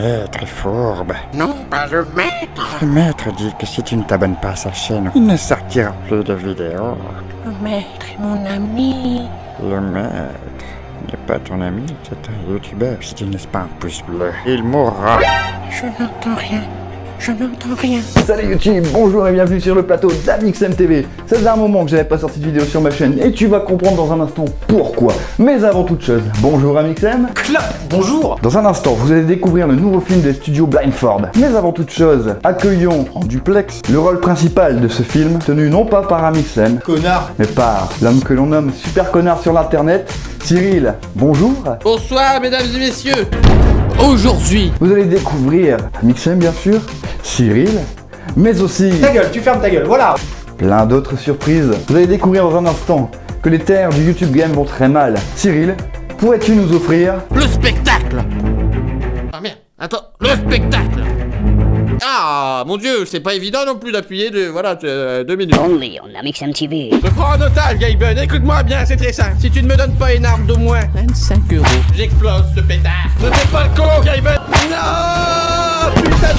maître est fourbe. Non, pas le maître. Le maître dit que si tu ne t'abonnes pas à sa chaîne, il ne sortira plus de vidéos. Le maître est mon ami. Le maître n'est pas ton ami, c'est un youtubeur. Si tu ne laisses pas un pouce bleu, il mourra. Je n'entends rien. Je n'entends rien. Salut YouTube, bonjour et bienvenue sur le plateau d'Amixem TV. Ça faisait un moment que j'avais pas sorti de vidéo sur ma chaîne et tu vas comprendre dans un instant pourquoi. Mais avant toute chose, bonjour Amixem. Clap, bonjour. Dans un instant, vous allez découvrir le nouveau film des studios Blindford. Mais avant toute chose, accueillons en duplex le rôle principal de ce film, tenu non pas par Amixem, Connard. mais par l'homme que l'on nomme super connard sur l'internet, Cyril. Bonjour. Bonsoir mesdames et messieurs. Aujourd'hui, Vous allez découvrir Amixem bien sûr, Cyril, mais aussi Ta gueule, tu fermes ta gueule, voilà. plein d'autres surprises. Vous allez découvrir dans un instant que les terres du YouTube Game vont très mal. Cyril, pourrais-tu nous offrir le spectacle. Ah merde, attends, le spectacle. Ah mon dieu, c'est pas évident non plus d'appuyer de, voilà, 2 minutes. Only on Amixem TV. Me prends en otage, Gaben, écoute-moi bien, c'est très simple. Si tu ne me donnes pas une arme d'au moins 25 €, j'explose ce pétard. Ne fais pas le con, Gaben. Non, putain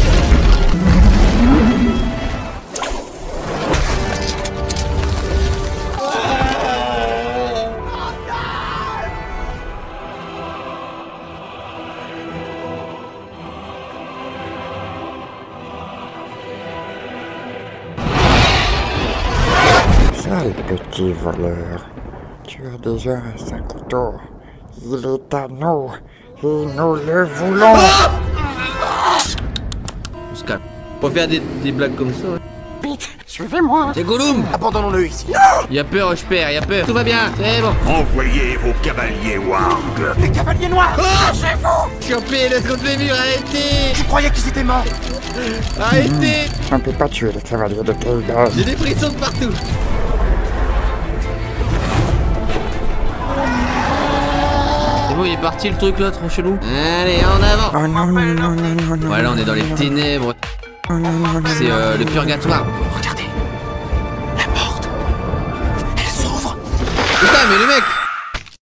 Sale petit voleur, tu as déjà un sac couteau. Il est à nous et nous le voulons. On se calme. Pas faire des blagues comme ça. Vite, suivez-moi. C'est Gollum. Abandonnons-le ici. Il a peur, je perds, il a peur. Tout va bien, c'est bon. Envoyez vos cavaliers Warg. Les cavaliers noirs. Lâchez-vous. Chopez, laisse contre les murs, arrêtez. Je croyais qu'ils étaient morts. Arrêtez. On ne peut pas tuer les cavaliers de Kaidan. J'ai des frissons de partout. C'est bon, il est parti le truc là, trop chelou. Allez, en avant. Oh non, non, non, non, non, non. Voilà, on est dans les ténèbres. Non, non, non, non, C'est non, le purgatoire. Regardez. La porte. Elle s'ouvre. Putain, mais le mec.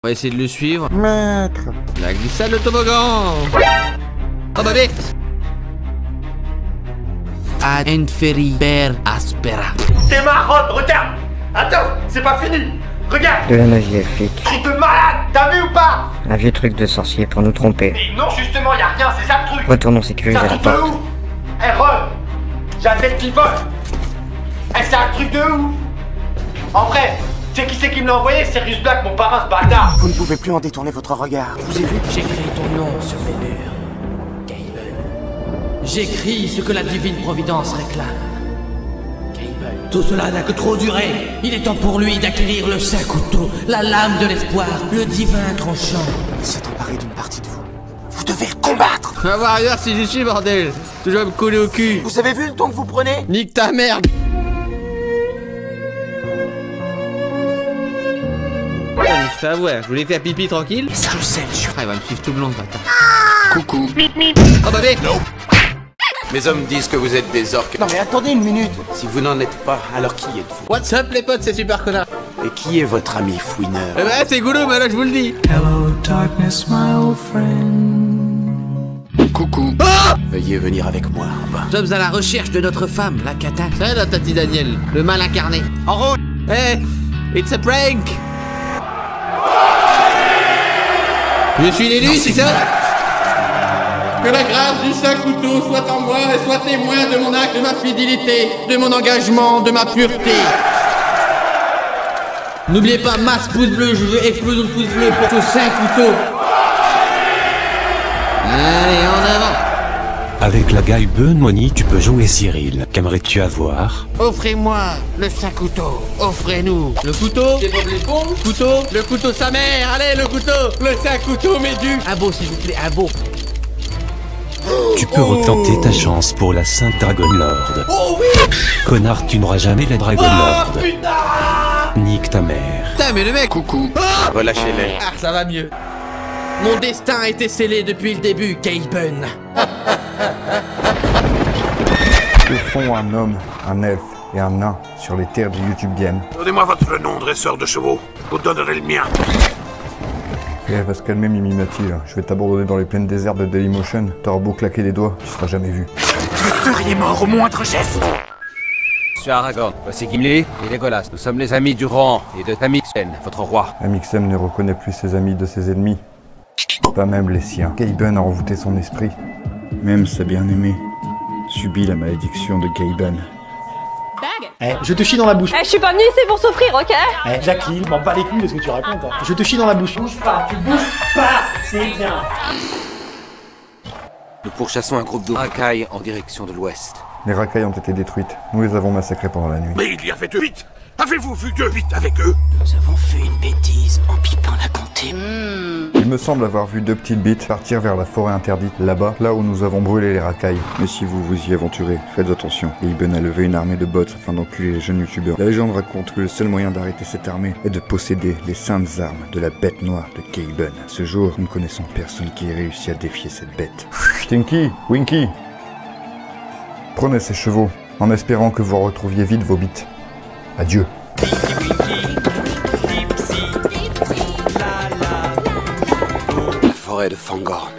On va essayer de le suivre. Maître. La glissade, le toboggan. Oh bah vite. Ad inferi per aspera. T'es marrant, regarde. Attends, c'est pas fini. Regarde, De la magie elfique. truc de malade. T'as vu ou pas? Un vieux truc de sorcier pour nous tromper. Mais non, justement, y a rien, c'est ça le truc. Retournons C'est sécuriser un la truc de porte. ouf. Eh, Ron, j'ai un tête qui vole. Eh, c'est un truc de ouf. En vrai, tu sais qui c'est qui me l'a envoyé? Sirius Black, mon parrain, ce bâtard. Vous ne pouvez plus en détourner votre regard. Je vous ai vu. J'écris ton nom sur mes murs, Gaben. J'écris ce que la divine providence réclame. Gaben. Tout cela n'a que trop duré. Il est temps pour lui d'acquérir le saint couteau, la lame de l'espoir, le divin tranchant. Il s'est emparé d'une partie de vous. Vous devez le combattre. On va voir ailleurs si j'y suis, bordel. Toujours à me coller au cul. Vous avez vu le ton que vous prenez? Nique ta merde. Il se fait avoir. Je voulais faire pipi tranquille. Ça je sais, monsieur. Ah, il va me suivre tout le long, ce bâtard. Coucou. Oh bah vite. Mes hommes disent que vous êtes des orques. Non mais attendez une minute. Si vous n'en êtes pas, alors qui êtes-vous? What's up les potes, c'est super connard. Et qui est votre ami fouineur? Eh bah c'est Gollum, là je vous le dis. Coucou. Veuillez venir avec moi en bas. Nous sommes à la recherche de notre femme, la Cata. C'est la Tati Daniel, le mal incarné. En route. Hey, it's a prank. Je suis l'élu, c'est ça? Que la grâce du saint couteau soit en moi et soit témoin de mon acte, de ma fidélité, de mon engagement, de ma pureté. N'oubliez pas, masse pouce bleu, je veux explosion de pouce bleu pour ce saint couteau. Allez, en avant. Avec la Gaben Money, tu peux jouer Cyril. Qu'aimerais-tu avoir? Offrez-moi le saint couteau. Offrez-nous le couteau. C'est Bob l'éponge. Couteau. Le couteau sa mère. Allez, le couteau. Le saint couteau m'édu. Un beau, s'il vous plaît, un beau. Tu peux retenter ta chance pour la Sainte Dragon Lord. Oh oui. Connard, tu n'auras jamais la Dragon Lord. Putain. Nique ta mère. Putain, mais le mec. Coucou. Relâchez-les. Ah, ça va mieux. Mon destin a été scellé depuis le début, Gaben. que font un homme, un elfe et un nain sur les terres du YouTube Game? Donnez-moi votre nom, dresseur de chevaux. Je vous donnerai le mien. Et elle va se calmer, Mimimati, là. Je vais t'abandonner dans les plaines désertes de Dailymotion. T'auras beau claquer les doigts, tu seras jamais vu. Vous seriez mort au moindre geste. Monsieur Aragorn, voici Gimli et Legolas. Nous sommes les amis du rang et de Tamixen, votre roi. Amixem ne reconnaît plus ses amis de ses ennemis. Pas même les siens. Gaben a envoûté son esprit. Même sa bien-aimée subit la malédiction de Gaben. Eh, je te chie dans la bouche. Eh, je suis pas venue ici pour souffrir, ok? Eh, Jacqueline, je m'en bats les couilles de ce que tu racontes. Hein. Je te chie dans la bouche. Bouge pas, tu bouges pas. C'est bien. Nous pourchassons un groupe de racailles en direction de l'ouest. Les racailles ont été détruites. Nous les avons massacrées pendant la nuit. Mais il y avait 2 bits. Avez-vous vu 2 bits avec eux? Nous avons fait une bêtise en pipant la comté. Il me semble avoir vu 2 petites bites partir vers la forêt interdite, là-bas, là où nous avons brûlé les racailles. Mais si vous vous y aventurez, faites attention. Gaben a levé une armée de bots afin d'enculer les jeunes youtubeurs. La légende raconte que le seul moyen d'arrêter cette armée est de posséder les saintes armes de la bête noire de Gaben. À ce jour, nous ne connaissons personne qui ait réussi à défier cette bête. Tinky, Winky, prenez ces chevaux, en espérant que vous retrouviez vite vos bites. Adieu. La forêt de Fangorn.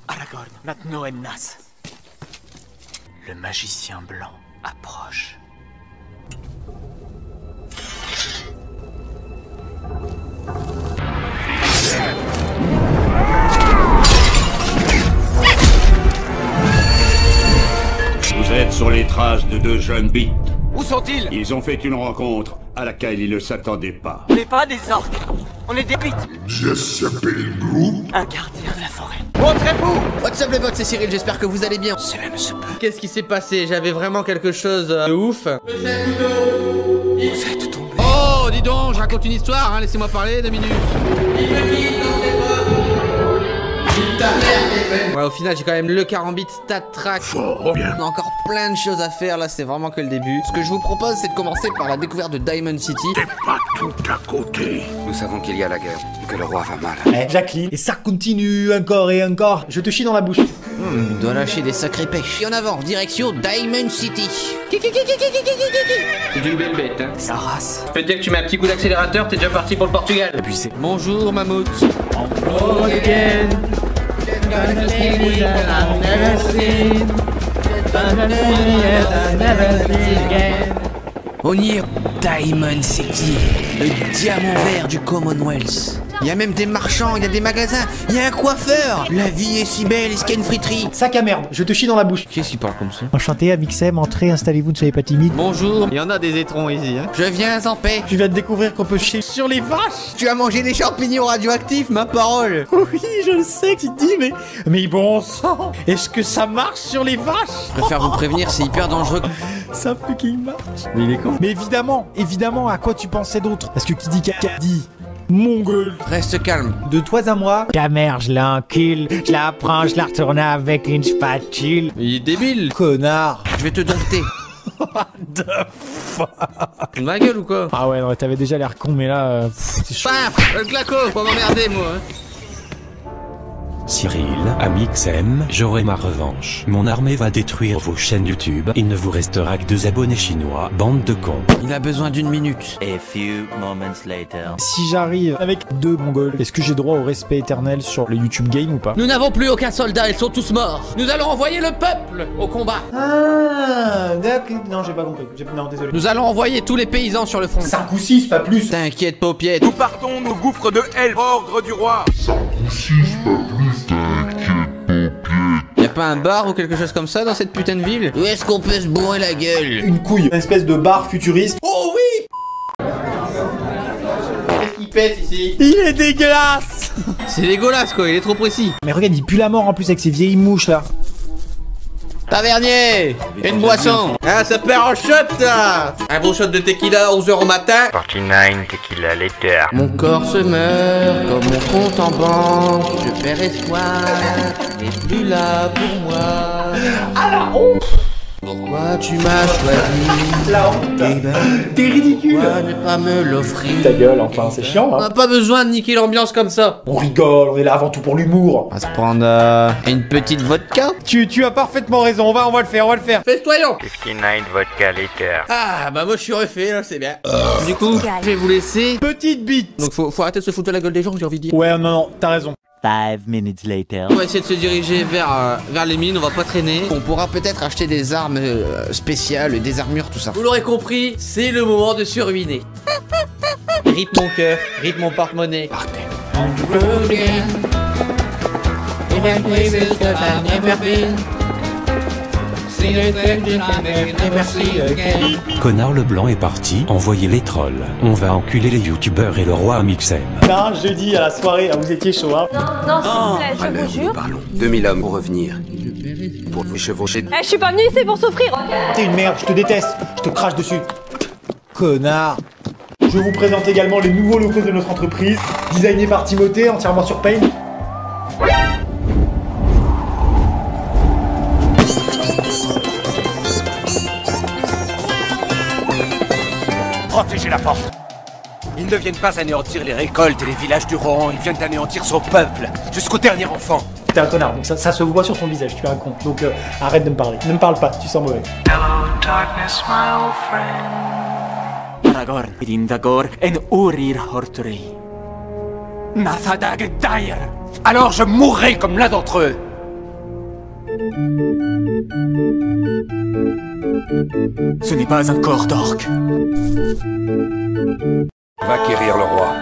Aragorn, maintenant Nas. Le magicien blanc approche. Vous êtes sur les traces de 2 jeunes bits. Où sont-ils? Ils ont fait une rencontre à laquelle ils ne s'attendaient pas. On n'est pas des orques. On est des bites. Je s'appelle Group. Un gardien de la forêt. Montrez-vous! What's up les bots, c'est Cyril, j'espère que vous allez bien. Cela ne se peut. Qu'est-ce qui s'est passé? J'avais vraiment quelque chose de ouf. Vous êtes tombé. Oh, dis donc, je raconte une histoire, hein, laissez-moi parler 2 minutes. Il me quitte dans ses ta mère, ouais, au final, j'ai quand même le carambit stat track. Fort bien. On a encore plein de choses à faire, là, c'est vraiment que le début. Ce que je vous propose, c'est de commencer par la découverte de Diamond City. T'es pas tout à côté. Nous savons qu'il y a la guerre et que le roi va mal. Eh, Jacqueline. Et ça continue encore et encore. Je te chie dans la bouche. Il doit lâcher des sacrées pêches. Et en avant, direction Diamond City. C'est une belle bête, hein. Sa race. Je peux te dire que tu mets un petit coup d'accélérateur, t'es déjà parti pour le Portugal. Abusé. Bonjour, mammouth. On y est, Diamond City, le diamant vert du Commonwealth. Il y a même des marchands, il y a des magasins, il y a un coiffeur. La vie est si belle, est-ce qu'il y a une friterie? Sac à merde, je te chie dans la bouche. Qu'est-ce qui parle comme ça? Enchanté, Amixem, entrez, installez-vous, ne soyez pas timide. Bonjour. Il y en a des étrons ici, hein. Je viens en paix. Je viens de découvrir qu'on peut chier sur les vaches. Tu as mangé des champignons radioactifs, ma parole. Oui, je le sais, tu te dis, mais bon sang, est-ce que ça marche sur les vaches? Je préfère vous prévenir, c'est hyper dangereux. Ça fucking marche. Mais il est con. Mais évidemment, à quoi tu pensais d'autre? Parce que qui dit caca dit mongol. Reste calme. De toi à moi. Ta mère, je l'encule, je la prends, je la retourne avec une spatule. Il est débile. Connard. Je vais te dompter. What the fuck? Ma gueule ou quoi? Ah ouais, non, t'avais déjà l'air con, mais là, c'est chaud. Paf, le claco, pour m'emmerder, moi. Hein. Cyril, Amixem, j'aurai ma revanche. Mon armée va détruire vos chaînes YouTube. Il ne vous restera que 2 abonnés chinois, bande de cons. Il a besoin d'une minute. A few moments later. Si j'arrive avec 2 mongols, est-ce que j'ai droit au respect éternel sur le YouTube game ou pas? Nous n'avons plus aucun soldat, ils sont tous morts. Nous allons envoyer le peuple au combat. Ah, d'accord. Non, j'ai pas compris. Non, désolé. Nous allons envoyer tous les paysans sur le front. 5 ou 6, pas plus. T'inquiète, paupiette. Nous partons, nos gouffres de Hell, ordre du roi. 5 ou 6, pas plus. Y'a pas un bar ou quelque chose comme ça dans cette putain de ville? Où est-ce qu'on peut se bourrer la gueule? Une couille. Une espèce de bar futuriste. Oh oui! Qu'est-ce qui pète ici? Il est dégueulasse. C'est dégueulasse quoi, il est trop précis. Mais regarde, il pue la mort en plus avec ses vieilles mouches là. Tavernier! Une boisson! Ah, ça perd en shot là! Un beau shot de tequila à 11h au matin! 49 tequila later. Mon corps se meurt comme mon compte en banque. Je perds espoir, n'est plus là pour moi. Ah la honte! Pourquoi tu m'as choisi? La honte. T'es ridicule. Pourquoi ne pas me l'offrir? Ta gueule, enfin, c'est chiant, On hein. n'a pas besoin de niquer l'ambiance comme ça. On rigole, on est là avant tout pour l'humour. On va se prendre une petite vodka. Tu as parfaitement raison, on va le faire. Festoyons. 59 vodka later. Ah, bah moi je suis refait, là, c'est bien. Du coup, je vais vous laisser. Petite bite. Donc faut arrêter de se foutre de la gueule des gens, j'ai envie de dire. Ouais, non, t'as raison. 5 minutes later. On va essayer de se diriger vers les mines, on va pas traîner. On pourra peut-être acheter des armes spéciales, des armures, tout ça. Vous l'aurez compris, c'est le moment de se ruiner. Rip mon cœur, rip mon porte-monnaie. Partez. Connard Leblanc est parti, envoyez les trolls. On va enculer les youtubeurs et le roi Amixem. Un jeudi à la soirée, vous étiez chaud, hein. Non, s'il vous plaît, je vous jure. Parlons. 2000 hommes pour revenir. Pour vous chevaucher. Eh, je suis pas venue ici pour souffrir. T'es une merde, je te déteste, je te crache dessus. Connard. Je vous présente également les nouveaux locaux de notre entreprise, designés par Timothée, entièrement sur Paint. Protégez la porte. Ils ne viennent pas anéantir les récoltes et les villages du Rohan, ils viennent anéantir son peuple, jusqu'au dernier enfant. T'es un connard, donc ça se voit sur ton visage, tu es un con. Donc arrête de me parler. Ne me parle pas, tu sens mauvais. Hello, darkness, my old friend. Aragorn, Irindagor, en Urir Hortri. Nathadag Dair. Alors je mourrai comme l'un d'entre eux. Ce n'est pas un corps d'orque. Va quérir le roi.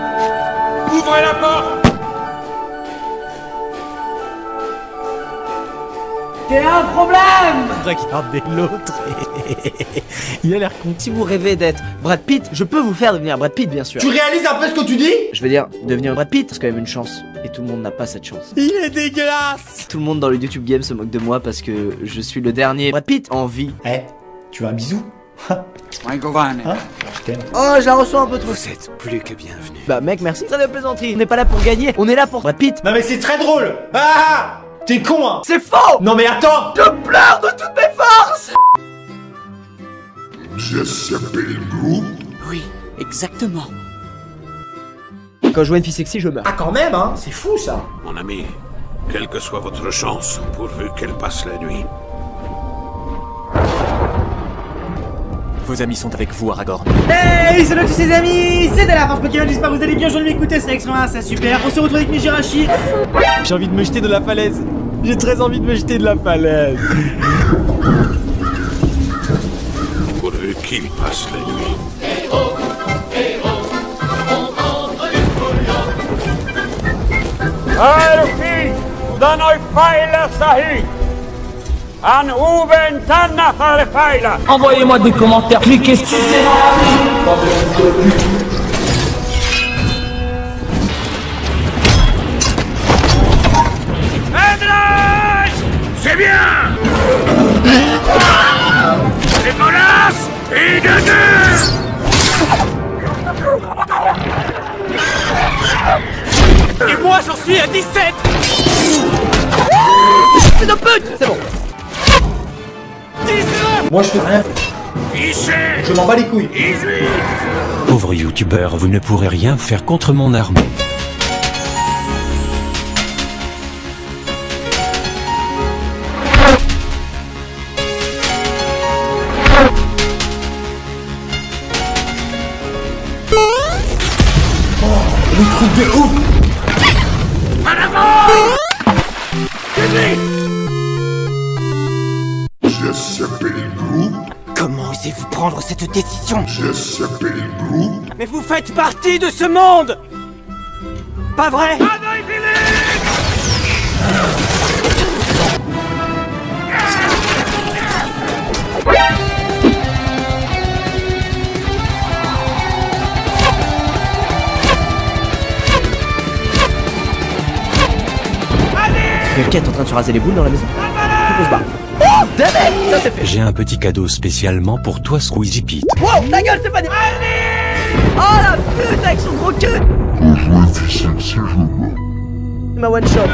Ouvrez la porte. T'es un problème. Regardez l'autre. Il a l'air con. Si vous rêvez d'être Brad Pitt, je peux vous faire devenir Brad Pitt, bien sûr. Tu réalises un peu ce que tu dis? Je veux dire, devenir Brad Pitt, c'est quand même une chance. Et tout le monde n'a pas cette chance. Il est dégueulasse. Tout le monde dans le YouTube game se moque de moi parce que je suis le dernier Brad Pitt en vie. Eh, tu veux un bisou? Hein? Je t'aime. Oh, je la reçois un peu trop. Vous êtes plus que bienvenue. Bah mec, merci. C'est de plaisanterie. On n'est pas là pour gagner, on est là pour Brad Pitt. Non mais c'est très drôle. Ah, t'es con, hein. C'est faux. Non mais attends. Je pleure de toutes mes forces. Oui, exactement. Quand je vois une fille sexy, je meurs. Ah quand même, hein. C'est fou ça. Mon ami, quelle que soit votre chance, pourvu qu'elle passe la nuit. Vos amis sont avec vous, Aragorn. Hey, salut tous ses amis. C'est de la France Pokémon, j'espère que vous allez bien, je vais m'écouter, c'est excellent, c'est super. On se retrouve avec Mijirachi. J'ai envie de me jeter de la falaise. J'ai très envie de me jeter de la falaise. Pourvu qu'il passe la nuit. Arki, danoi faila sahi. An uben tanna fare faila. Envoyez-moi des commentaires, cliquez sur C'est bien. C'est mollasse et de deux. Et moi j'en suis à 17. C'est de pute. C'est bon. 19. Moi je fais rien. Je m'en bats les couilles. Pauvre youtubeur, vous ne pourrez rien faire contre mon armée. Le truc de ouf. Comment osez-vous prendre cette décision? Mais vous faites partie de ce monde. Pas vrai? Quelqu'un est en train de se raser les boules dans la maison. Faut qu'on se barre. Oh, damn it, ça c'est fait. J'ai un petit cadeau spécialement pour toi, Squeezie Pete. Wow, ta gueule, c'est pas des... Oh la pute avec son gros cul. Ma one shot.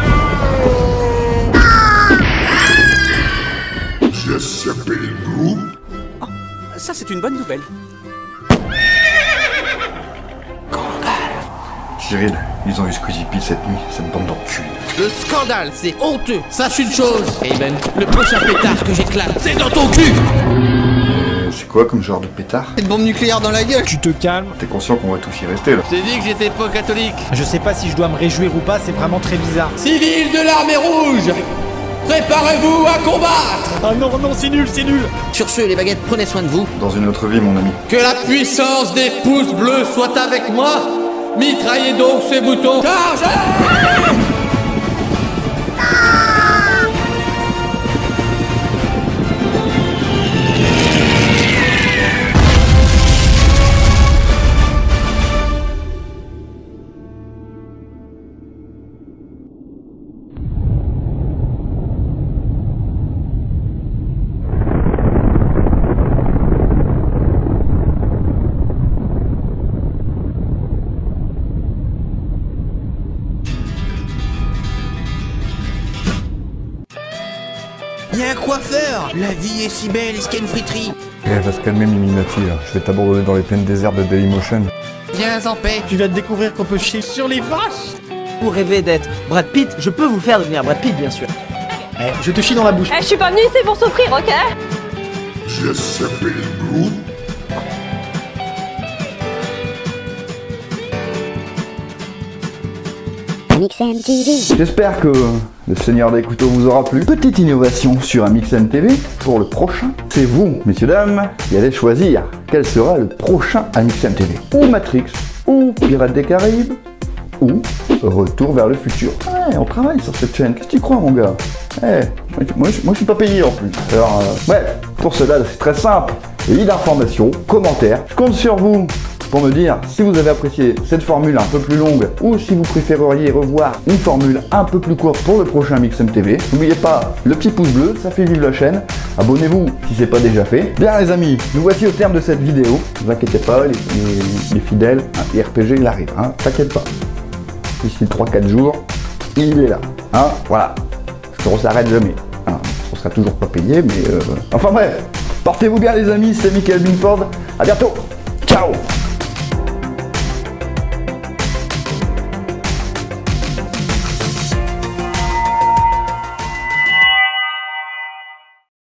Já se apelou. bonne nouvelle. Cyril, ils ont eu Squeezie Pete cette nuit, cette bande d'enculés. Le scandale, c'est honteux. Sache une chose, Gaben, le prochain pétard que j'éclate, c'est dans ton cul. C'est quoi comme genre de pétard? Une bombe nucléaire dans la gueule. Tu te calmes. T'es conscient qu'on va tous y rester là? J'ai dit que j'étais pas catholique. Je sais pas si je dois me réjouir ou pas, c'est vraiment très bizarre. Civils de l'armée rouge, préparez-vous à combattre. Ah non, non, c'est nul, c'est nul. Sur ce, les baguettes, prenez soin de vous. Dans une autre vie, mon ami. Que la puissance des pouces bleus soit avec moi. Mitraillez donc ces boutons. Chargez! Y'a un coiffeur. La vie est si belle, est-ce qu'il y a une friterie? Elle va se calmer, Mimimati, là. Je vais t'abandonner dans les plaines désertes de Dailymotion. Viens en paix. Tu vas te découvrir qu'on peut chier sur les vaches. Vous rêvez d'être Brad Pitt, je peux vous faire devenir Brad Pitt, bien sûr. Eh, je te chie dans la bouche. Eh, je suis pas venue ici pour souffrir, ok? Je s'appelle Groot. MixMTV. J'espère que le Seigneur des Couteaux vous aura plu. Petite innovation sur AmixMTV pour le prochain. C'est vous, messieurs, dames, qui allez choisir quel sera le prochain AmixMTV. Ou Matrix, ou Pirates des Caraïbes, ou Retour vers le futur. Ouais, on travaille sur cette chaîne. Qu'est-ce que tu crois, mon gars? Moi, je suis pas payé en plus. Alors, ouais, pour cela, c'est très simple. Lit d'informations, commentaires. Je compte sur vous pour me dire si vous avez apprécié cette formule un peu plus longue ou si vous préféreriez revoir une formule un peu plus courte pour le prochain MixMTV. N'oubliez pas le petit pouce bleu, ça fait vivre la chaîne. Abonnez-vous si c'est pas déjà fait. Bien les amis, nous voici au terme de cette vidéo. Ne vous inquiétez pas, les fidèles, les RPG il arrive, hein, t'inquiète pas. D'ici 3-4 jours, il est là. Hein, voilà. Parce qu'on s'arrête jamais. Hein, on sera toujours pas payé, mais enfin bref. Portez-vous bien les amis, c'est Michael Binford. À bientôt. Ciao.